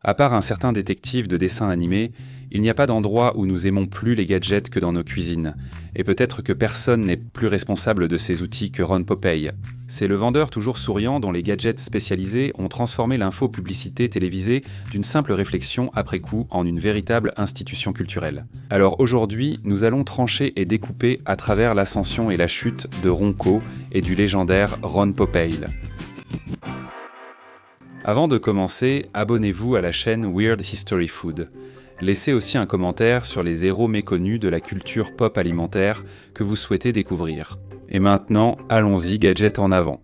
À part un certain détective de dessin animé, il n'y a pas d'endroit où nous aimons plus les gadgets que dans nos cuisines. Et peut-être que personne n'est plus responsable de ces outils que Ron Popeil. C'est le vendeur toujours souriant dont les gadgets spécialisés ont transformé l'info-publicité télévisée d'une simple réflexion après coup en une véritable institution culturelle. Alors aujourd'hui, nous allons trancher et découper à travers l'ascension et la chute de Ronco et du légendaire Ron Popeil. Avant de commencer, abonnez-vous à la chaîne Weird History Food. Laissez aussi un commentaire sur les héros méconnus de la culture pop alimentaire que vous souhaitez découvrir. Et maintenant, allons-y, gadget en avant.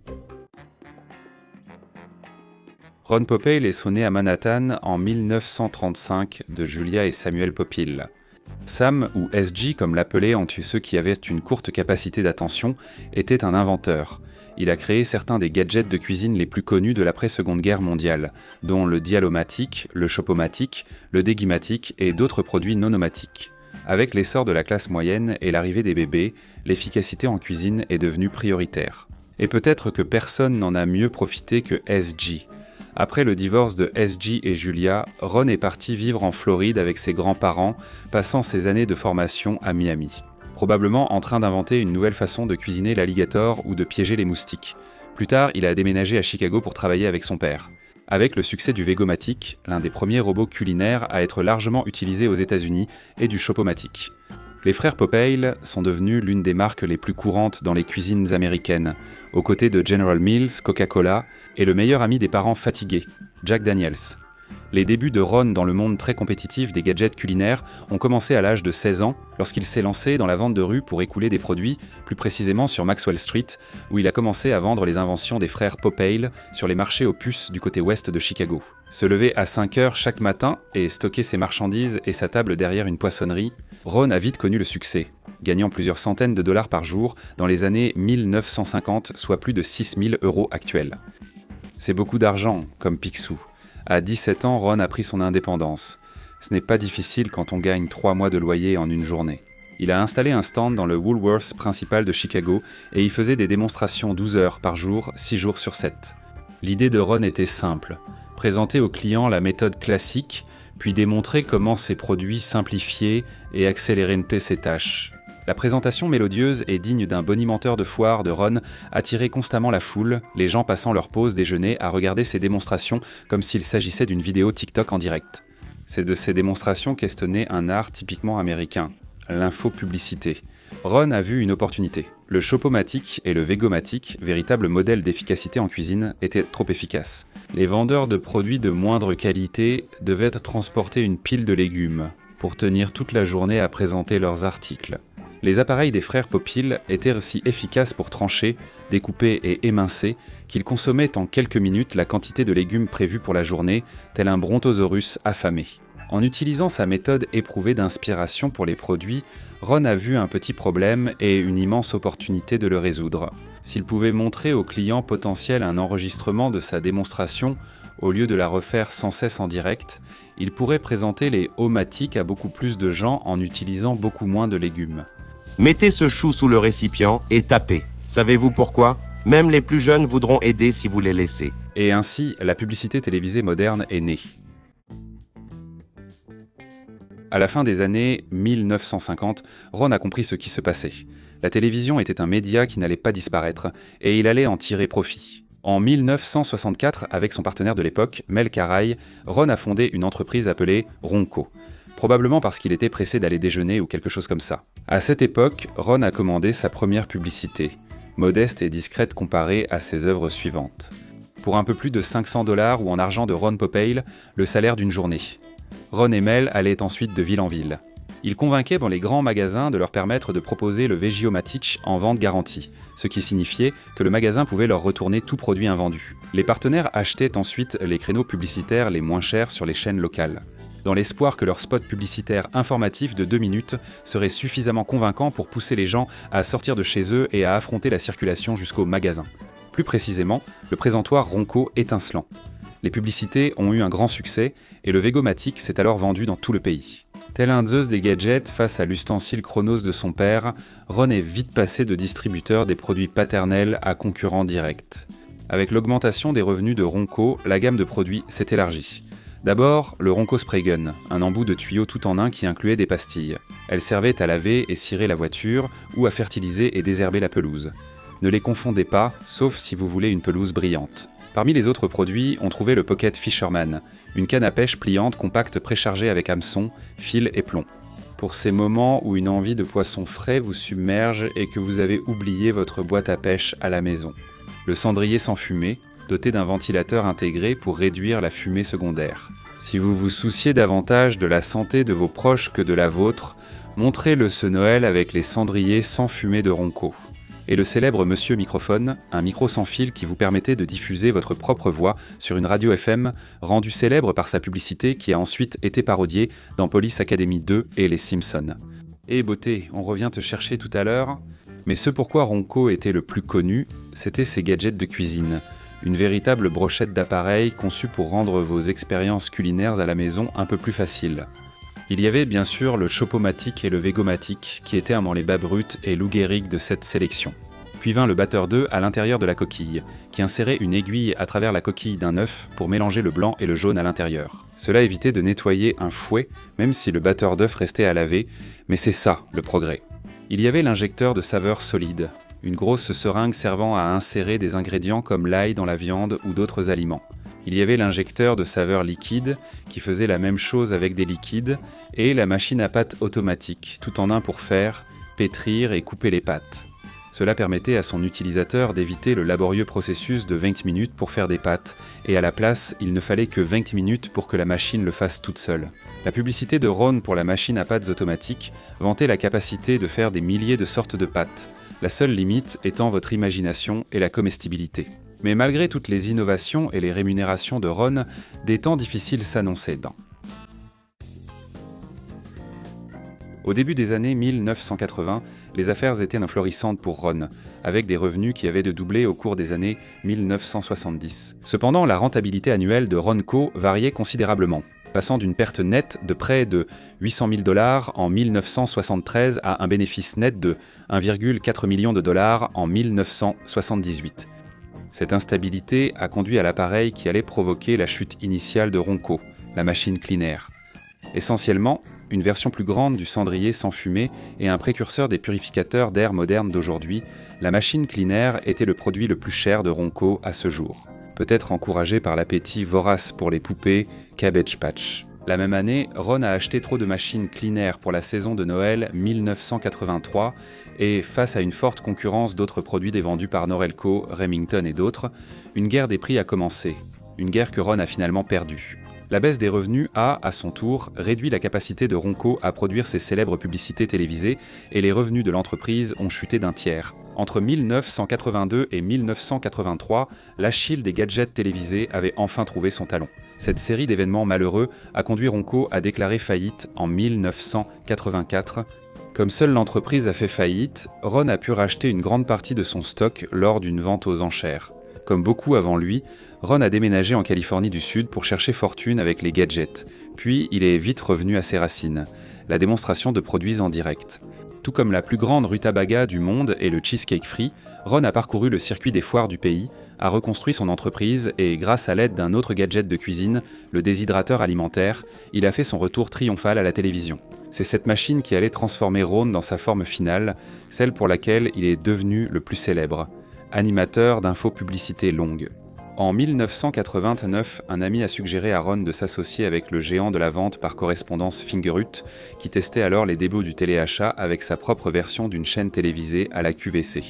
Ron Popeil est né à Manhattan en 1935 de Julia et Samuel Popeil. Sam, ou SG comme l'appelaient ceux qui avaient une courte capacité d'attention, était un inventeur. Il a créé certains des gadgets de cuisine les plus connus de l'après-Seconde Guerre mondiale, dont le dialomatique, le chopomatique, le déguimatique et d'autres produits non nomatiques. Avec l'essor de la classe moyenne et l'arrivée des bébés, l'efficacité en cuisine est devenue prioritaire. Et peut-être que personne n'en a mieux profité que SG. Après le divorce de SG et Julia, Ron est parti vivre en Floride avec ses grands-parents, passant ses années de formation à Miami. Probablement en train d'inventer une nouvelle façon de cuisiner l'alligator ou de piéger les moustiques. Plus tard, il a déménagé à Chicago pour travailler avec son père. Avec le succès du Vegomatic, l'un des premiers robots culinaires à être largement utilisé aux États-Unis, et du Chopomatic. Les frères Popeil sont devenus l'une des marques les plus courantes dans les cuisines américaines, aux côtés de General Mills, Coca-Cola et le meilleur ami des parents fatigués, Jack Daniels. Les débuts de Ron dans le monde très compétitif des gadgets culinaires ont commencé à l'âge de 16 ans, lorsqu'il s'est lancé dans la vente de rue pour écouler des produits, plus précisément sur Maxwell Street, où il a commencé à vendre les inventions des frères Popeil sur les marchés aux puces du côté ouest de Chicago. Se lever à 5 heures chaque matin et stocker ses marchandises et sa table derrière une poissonnerie, Ron a vite connu le succès, gagnant plusieurs centaines de dollars par jour dans les années 1950, soit plus de 6 000 € actuels. C'est beaucoup d'argent, comme Picsou. À 17 ans, Ron a pris son indépendance. Ce n'est pas difficile quand on gagne 3 mois de loyer en une journée. Il a installé un stand dans le Woolworths principal de Chicago et y faisait des démonstrations 12 heures par jour, 6 jours sur 7. L'idée de Ron était simple. Présenter aux clients la méthode classique, puis démontrer comment ses produits simplifiaient et accéléraient ses tâches. La présentation mélodieuse et digne d'un bonimenteur de foire de Ron attirait constamment la foule, les gens passant leur pause déjeuner à regarder ses démonstrations comme s'il s'agissait d'une vidéo TikTok en direct. C'est de ces démonstrations qu'est né un art typiquement américain, l'infopublicité. Ron a vu une opportunité. Le Chopomatic et le Vegomatic, véritables modèles d'efficacité en cuisine, étaient trop efficaces. Les vendeurs de produits de moindre qualité devaient transporter une pile de légumes pour tenir toute la journée à présenter leurs articles. Les appareils des frères Popeil étaient si efficaces pour trancher, découper et émincer qu'ils consommaient en quelques minutes la quantité de légumes prévue pour la journée, tel un brontosaurus affamé. En utilisant sa méthode éprouvée d'inspiration pour les produits, Ron a vu un petit problème et une immense opportunité de le résoudre. S'il pouvait montrer aux clients potentiels un enregistrement de sa démonstration, au lieu de la refaire sans cesse en direct, il pourrait présenter les Omatiques à beaucoup plus de gens en utilisant beaucoup moins de légumes. Mettez ce chou sous le récipient et tapez. Savez-vous pourquoi ? Même les plus jeunes voudront aider si vous les laissez. Et ainsi, la publicité télévisée moderne est née. À la fin des années 1950, Ron a compris ce qui se passait. La télévision était un média qui n'allait pas disparaître, et il allait en tirer profit. En 1964, avec son partenaire de l'époque, Mel Carey, Ron a fondé une entreprise appelée Ronco. Probablement parce qu'il était pressé d'aller déjeuner ou quelque chose comme ça. À cette époque, Ron a commandé sa première publicité, modeste et discrète comparée à ses œuvres suivantes. Pour un peu plus de 500 $ ou en argent de Ron Popeil, le salaire d'une journée. Ron et Mel allaient ensuite de ville en ville. Ils convainquaient dans les grands magasins de leur permettre de proposer le Vegomatic en vente garantie, ce qui signifiait que le magasin pouvait leur retourner tout produit invendu. Les partenaires achetaient ensuite les créneaux publicitaires les moins chers sur les chaînes locales, dans l'espoir que leur spot publicitaire informatif de 2 minutes serait suffisamment convaincant pour pousser les gens à sortir de chez eux et à affronter la circulation jusqu'au magasin. Plus précisément, le présentoir Ronco étincelant. Les publicités ont eu un grand succès et le Vegomatic s'est alors vendu dans tout le pays. Tel un Zeus des gadgets face à l'ustensile Chronos de son père, Ron est vite passé de distributeur des produits paternels à concurrent direct. Avec l'augmentation des revenus de Ronco, la gamme de produits s'est élargie. D'abord, le Ronco Spray Gun, un embout de tuyau tout en un qui incluait des pastilles. Elles servaient à laver et cirer la voiture ou à fertiliser et désherber la pelouse. Ne les confondez pas, sauf si vous voulez une pelouse brillante. Parmi les autres produits, on trouvait le Pocket Fisherman, une canne à pêche pliante compacte préchargée avec hameçon, fil et plomb. Pour ces moments où une envie de poisson frais vous submerge et que vous avez oublié votre boîte à pêche à la maison. Le cendrier sans fumée, doté d'un ventilateur intégré pour réduire la fumée secondaire. Si vous vous souciez davantage de la santé de vos proches que de la vôtre, montrez-le ce Noël avec les cendriers sans fumée de Ronco. Et le célèbre Monsieur Microphone, un micro sans fil qui vous permettait de diffuser votre propre voix sur une radio FM, rendu célèbre par sa publicité qui a ensuite été parodiée dans Police Academy 2 et Les Simpsons. Et beauté, on revient te chercher tout à l'heure, mais ce pourquoi Ronco était le plus connu, c'était ses gadgets de cuisine. Une véritable brochette d'appareils conçue pour rendre vos expériences culinaires à la maison un peu plus faciles. Il y avait bien sûr le Chopomatic et le Vegomatic qui étaient amant les bas bruts et loup guéric de cette sélection. Puis vint le batteur d'œufs à l'intérieur de la coquille, qui insérait une aiguille à travers la coquille d'un œuf pour mélanger le blanc et le jaune à l'intérieur. Cela évitait de nettoyer un fouet, même si le batteur d'œuf restait à laver, mais c'est ça le progrès. Il y avait l'injecteur de saveur solide, une grosse seringue servant à insérer des ingrédients comme l'ail dans la viande ou d'autres aliments. Il y avait l'injecteur de saveur liquide, qui faisait la même chose avec des liquides, et la machine à pâte automatique, tout en un pour faire, pétrir et couper les pâtes. Cela permettait à son utilisateur d'éviter le laborieux processus de 20 minutes pour faire des pâtes, et à la place, il ne fallait que 20 minutes pour que la machine le fasse toute seule. La publicité de Ron pour la machine à pâtes automatique vantait la capacité de faire des milliers de sortes de pâtes, la seule limite étant votre imagination et la comestibilité. Mais malgré toutes les innovations et les rémunérations de Ron, des temps difficiles s'annonçaient. Au début des années 1980, les affaires étaient florissantes pour Ron, avec des revenus qui avaient de doubler au cours des années 1970. Cependant, la rentabilité annuelle de Ronco variait considérablement, passant d'une perte nette de près de 800 000 $ en 1973 à un bénéfice net de 1,4 million de dollars en 1978. Cette instabilité a conduit à l'appareil qui allait provoquer la chute initiale de Ronco, la machine Clean Air. Essentiellement, une version plus grande du cendrier sans fumée et un précurseur des purificateurs d'air modernes d'aujourd'hui, la machine Clean Air était le produit le plus cher de Ronco à ce jour. Peut-être encouragé par l'appétit vorace pour les poupées Cabbage Patch. La même année, Ron a acheté trop de machines Clean Air pour la saison de Noël 1983 et, face à une forte concurrence d'autres produits dévendus par Norelco, Remington et d'autres, une guerre des prix a commencé. Une guerre que Ron a finalement perdue. La baisse des revenus a, à son tour, réduit la capacité de Ronco à produire ses célèbres publicités télévisées et les revenus de l'entreprise ont chuté d'un tiers. Entre 1982 et 1983, l'Achille des gadgets télévisés avait enfin trouvé son talon. Cette série d'événements malheureux a conduit Ronco à déclarer faillite en 1984. Comme seule l'entreprise a fait faillite, Ron a pu racheter une grande partie de son stock lors d'une vente aux enchères. Comme beaucoup avant lui, Ron a déménagé en Californie du Sud pour chercher fortune avec les gadgets. Puis il est vite revenu à ses racines, la démonstration de produits en direct. Tout comme la plus grande rutabaga du monde et le Cheesecake Free, Ron a parcouru le circuit des foires du pays, a reconstruit son entreprise et, grâce à l'aide d'un autre gadget de cuisine, le déshydrateur alimentaire, il a fait son retour triomphal à la télévision. C'est cette machine qui allait transformer Ron dans sa forme finale, celle pour laquelle il est devenu le plus célèbre. Animateur d'infopublicités longues. En 1989, un ami a suggéré à Ron de s'associer avec le géant de la vente par correspondance Fingerhut, qui testait alors les débuts du téléachat avec sa propre version d'une chaîne télévisée à la QVC.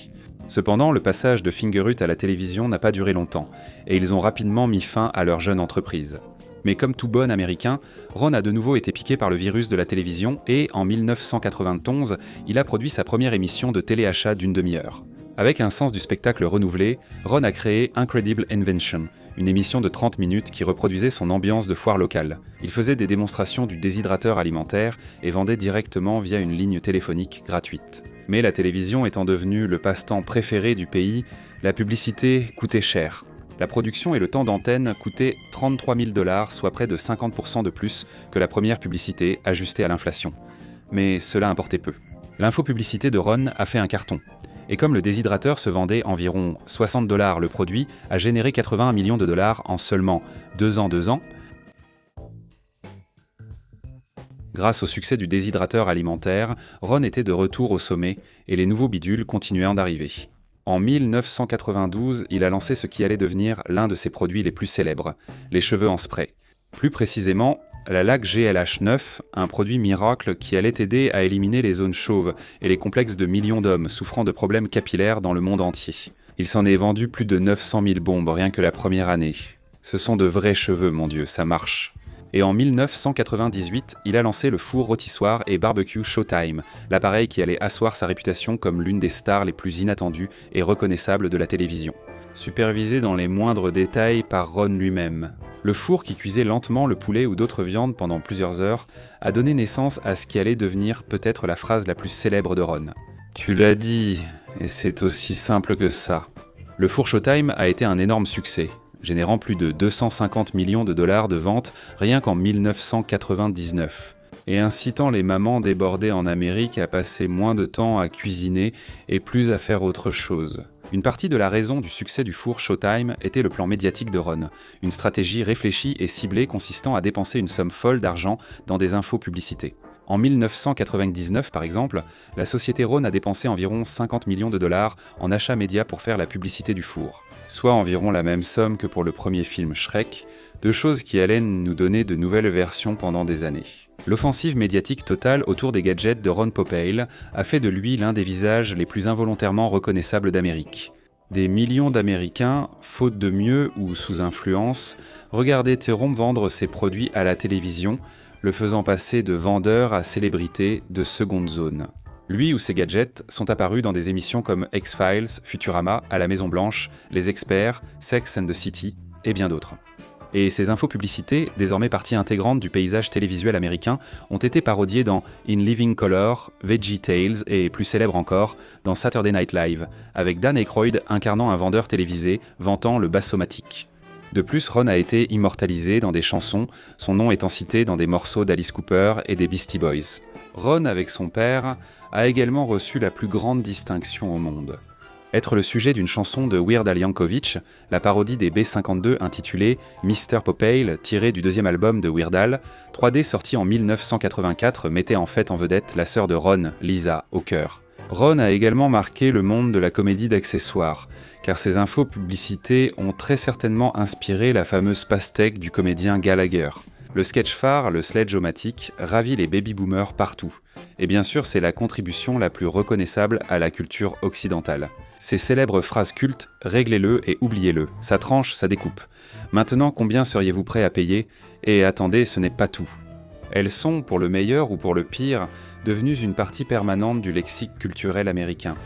Cependant, le passage de Fingerhut à la télévision n'a pas duré longtemps, et ils ont rapidement mis fin à leur jeune entreprise. Mais comme tout bon américain, Ron a de nouveau été piqué par le virus de la télévision et, en 1991, il a produit sa première émission de téléachat d'une demi-heure. Avec un sens du spectacle renouvelé, Ron a créé Incredible Invention, une émission de 30 minutes qui reproduisait son ambiance de foire locale. Il faisait des démonstrations du déshydrateur alimentaire et vendait directement via une ligne téléphonique gratuite. Mais la télévision étant devenue le passe-temps préféré du pays, la publicité coûtait cher. La production et le temps d'antenne coûtaient 33 000 $, soit près de 50% de plus que la première publicité ajustée à l'inflation. Mais cela importait peu. L'infopublicité de Ron a fait un carton. Et comme le déshydrateur se vendait environ 60 $ le produit, a généré 81 millions de dollars en seulement 2 ans, Grâce au succès du déshydrateur alimentaire, Ron était de retour au sommet et les nouveaux bidules continuaient d'arriver. En 1992, il a lancé ce qui allait devenir l'un de ses produits les plus célèbres, les cheveux en spray. Plus précisément, la laque GLH9, un produit miracle qui allait aider à éliminer les zones chauves et les complexes de millions d'hommes souffrant de problèmes capillaires dans le monde entier. Il s'en est vendu plus de 900 000 bombes rien que la première année. Ce sont de vrais cheveux, mon Dieu, ça marche. Et en 1998, il a lancé le four rôtissoir et barbecue Showtime, l'appareil qui allait asseoir sa réputation comme l'une des stars les plus inattendues et reconnaissables de la télévision. Supervisé dans les moindres détails par Ron lui-même. Le four qui cuisait lentement le poulet ou d'autres viandes pendant plusieurs heures a donné naissance à ce qui allait devenir peut-être la phrase la plus célèbre de Ron. « Tu l'as dit, et c'est aussi simple que ça ». Le four Showtime a été un énorme succès, générant plus de 250 millions de dollars de ventes rien qu'en 1999, et incitant les mamans débordées en Amérique à passer moins de temps à cuisiner et plus à faire autre chose. Une partie de la raison du succès du four Showtime était le plan médiatique de Ron, une stratégie réfléchie et ciblée consistant à dépenser une somme folle d'argent dans des infopublicités. En 1999, par exemple, la société Ron a dépensé environ 50 millions de dollars en achats médias pour faire la publicité du four, soit environ la même somme que pour le premier film Shrek, deux choses qui allaient nous donner de nouvelles versions pendant des années. L'offensive médiatique totale autour des gadgets de Ron Popeil a fait de lui l'un des visages les plus involontairement reconnaissables d'Amérique. Des millions d'Américains, faute de mieux ou sous influence, regardaient Theron vendre ses produits à la télévision, le faisant passer de vendeur à célébrité de seconde zone. Lui ou ses gadgets sont apparus dans des émissions comme X-Files, Futurama, À la Maison Blanche, Les Experts, Sex and the City et bien d'autres. Et ces infopublicités, désormais partie intégrante du paysage télévisuel américain, ont été parodiées dans In Living Color, Veggie Tales et, plus célèbre encore, dans Saturday Night Live, avec Dan Aykroyd incarnant un vendeur télévisé vantant le bassomatique. De plus, Ron a été immortalisé dans des chansons, son nom étant cité dans des morceaux d'Alice Cooper et des Beastie Boys. Ron, avec son père, a également reçu la plus grande distinction au monde. Être le sujet d'une chanson de Weird Al Yankovic, la parodie des B-52 intitulée Mr. Popeil, tirée du deuxième album de Weird Al, 3D sorti en 1984, mettait en fait en vedette la sœur de Ron, Lisa, au chœur. Ron a également marqué le monde de la comédie d'accessoires, car ses infopublicités ont très certainement inspiré la fameuse pastèque du comédien Gallagher. Le sketch phare, le Sledge-O-Matic, ravit les baby-boomers partout. Et bien sûr, c'est la contribution la plus reconnaissable à la culture occidentale. Ces célèbres phrases cultes, réglez-le et oubliez-le, ça tranche, ça découpe. Maintenant, combien seriez-vous prêt à payer ? Et attendez, ce n'est pas tout. Elles sont, pour le meilleur ou pour le pire, devenues une partie permanente du lexique culturel américain.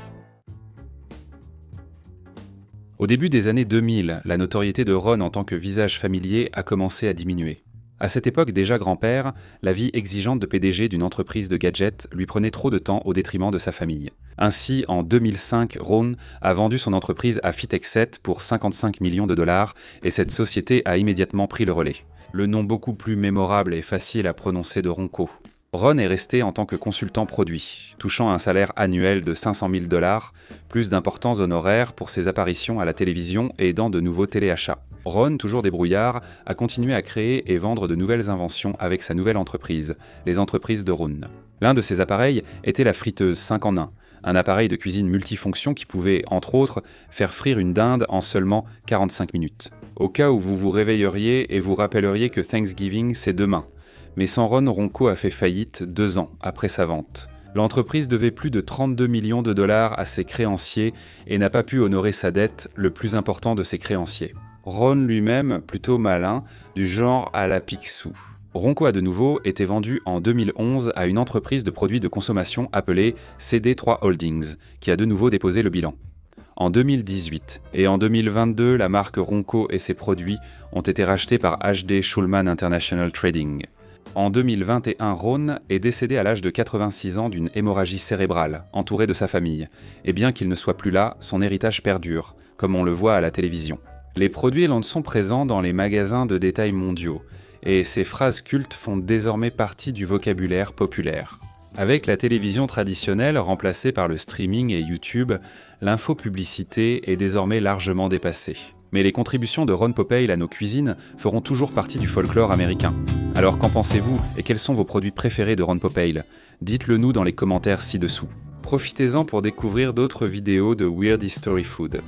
Au début des années 2000, la notoriété de Ron en tant que visage familier a commencé à diminuer. À cette époque déjà grand-père, la vie exigeante de PDG d'une entreprise de gadgets lui prenait trop de temps au détriment de sa famille. Ainsi, en 2005, Ron a vendu son entreprise à Fitexet pour 55 millions de dollars et cette société a immédiatement pris le relais. Le nom beaucoup plus mémorable et facile à prononcer de Ronco. Ron est resté en tant que consultant produit, touchant un salaire annuel de 500 000 $, plus d'importants honoraires pour ses apparitions à la télévision et dans de nouveaux téléachats. Ron, toujours débrouillard, a continué à créer et vendre de nouvelles inventions avec sa nouvelle entreprise, les entreprises de Ron. L'un de ses appareils était la friteuse 5 en 1, un appareil de cuisine multifonction qui pouvait, entre autres, faire frire une dinde en seulement 45 minutes. Au cas où vous vous réveilleriez et vous rappelleriez que Thanksgiving, c'est demain. Mais sans Ron, Ronco a fait faillite 2 ans après sa vente. L'entreprise devait plus de 32 millions de dollars à ses créanciers et n'a pas pu honorer sa dette, le plus important de ses créanciers. Ron lui-même, plutôt malin, du genre à la Picsou. Ronco a de nouveau été vendu en 2011 à une entreprise de produits de consommation appelée CD3 Holdings, qui a de nouveau déposé le bilan. En 2018 et en 2022, la marque Ronco et ses produits ont été rachetés par HD Schulman International Trading. En 2021, Ron est décédé à l'âge de 86 ans d'une hémorragie cérébrale, entouré de sa famille. Et bien qu'il ne soit plus là, son héritage perdure, comme on le voit à la télévision. Les produits Ron sont présents dans les magasins de détail mondiaux, et ces phrases cultes font désormais partie du vocabulaire populaire. Avec la télévision traditionnelle remplacée par le streaming et YouTube, l'infopublicité est désormais largement dépassée. mais les contributions de Ron Popeil à nos cuisines feront toujours partie du folklore américain. Alors qu'en pensez-vous et quels sont vos produits préférés de Ron Popeil? Dites-le nous dans les commentaires ci-dessous. Profitez-en pour découvrir d'autres vidéos de Weird History Food.